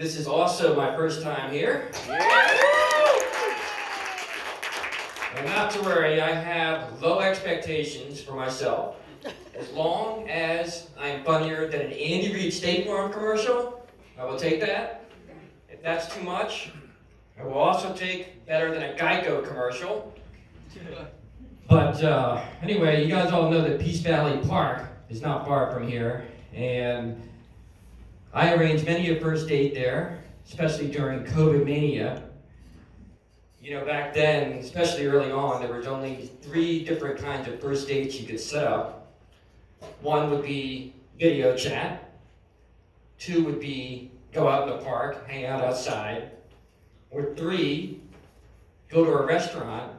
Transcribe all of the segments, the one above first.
This is also my first time here. And not to worry, I have low expectations for myself. As long as I'm funnier than an Andy Reid State Farm commercial, I will take that. If that's too much, I will also take better than a Geico commercial. But anyway, you guys all know that Peace Valley Park is not far from here, and I arranged many a first date there, especially during COVID mania. You know, back then, especially early on, there was only 3 different kinds of first dates you could set up. 1 would be video chat. 2 would be go out in the park, hang out outside. Or 3, go to a restaurant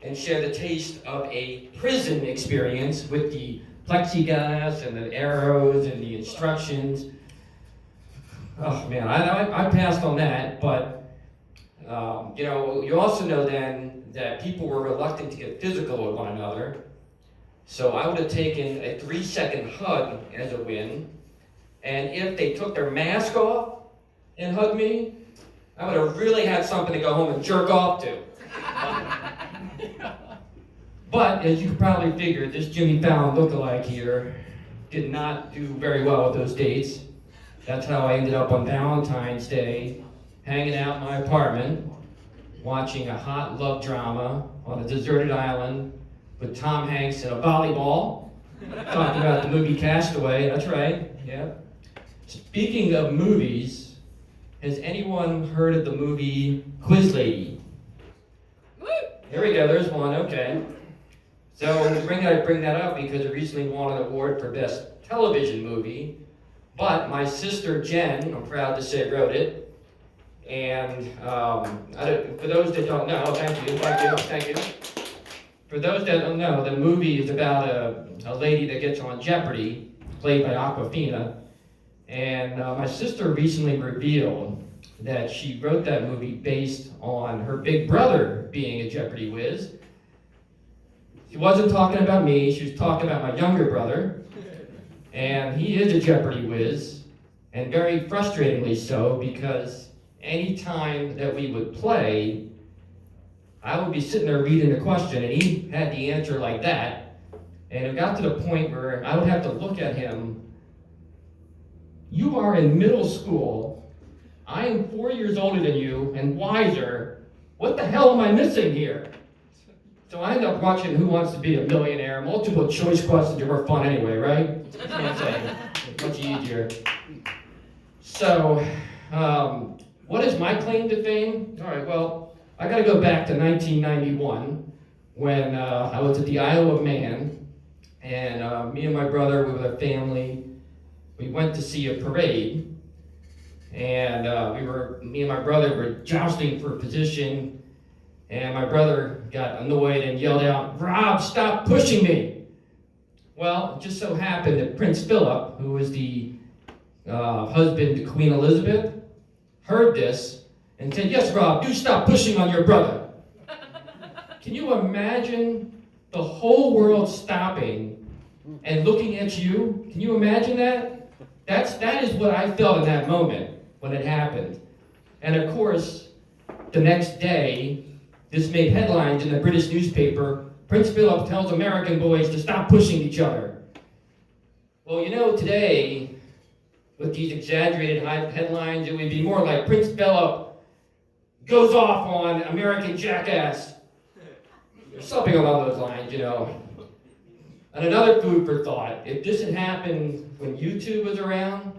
and share the taste of a prison experience with the plexiglass and the arrows and the instructions. Oh man, I passed on that, but you know, you also know then that people were reluctant to get physical with one another. So I would have taken a 3-second hug as a win. And if they took their mask off and hugged me, I would have really had something to go home and jerk off to. But as you probably figured, this Jimmy Fallon lookalike here did not do very well with those dates. That's how I ended up on Valentine's Day, hanging out in my apartment, watching a hot love drama on a deserted island with Tom Hanks in a volleyball, talking about the movie Castaway. That's right, yeah. Speaking of movies, has anyone heard of the movie Quiz Lady? Here we go, there's one, okay. So I bring that up because it recently won an award for Best Television Movie, but my sister Jen, I'm proud to say, wrote it. And for those that don't know, thank you. For those that don't know, the movie is about a lady that gets on Jeopardy, played by Awkwafina. And my sister recently revealed that she wrote that movie based on her big brother being a Jeopardy whiz. She wasn't talking about me, she was talking about my younger brother. And he is a Jeopardy whiz, and very frustratingly so, because any time that we would play, I would be sitting there reading the question, and he had the answer like that. And it got to the point where I would have to look at him. You are in middle school. I am 4 years older than you and wiser. What the hell am I missing here? So I ended up watching Who Wants to Be a Millionaire. Multiple choice questions were fun anyway, right? Can't say. It's much easier. So, what is my claim to fame? All right, well, I got to go back to 1991 when I was at the Isle of Man, and me and my brother, we were a family. We went to see a parade, and me and my brother were jousting for a position. And my brother got annoyed and yelled out, "Rob, stop pushing me!" Well, it just so happened that Prince Philip, who was the husband to Queen Elizabeth, heard this and said, "Yes, Rob, do stop pushing on your brother." Can you imagine the whole world stopping and looking at you? Can you imagine that? That is what I felt in that moment when it happened. And of course, the next day, this made headlines in the British newspaper. Prince Philip tells American boys to stop pushing each other. Well, you know, today, with these exaggerated headlines, it would be more like Prince Philip goes off on American jackass. Something along those lines, you know. And another food for thought, if this had happened when YouTube was around,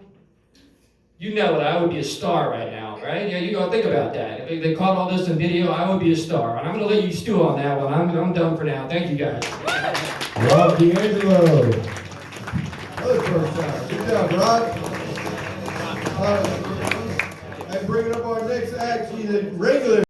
you know that I would be a star right now, right? Yeah, you gotta think about that. If they caught all this in video, I would be a star. And I'm gonna let you stew on that one. I'm done for now. Thank you guys. Rob D'Angelo. Another first time. Good job, Rob. And bringing up our next act, she's a regular.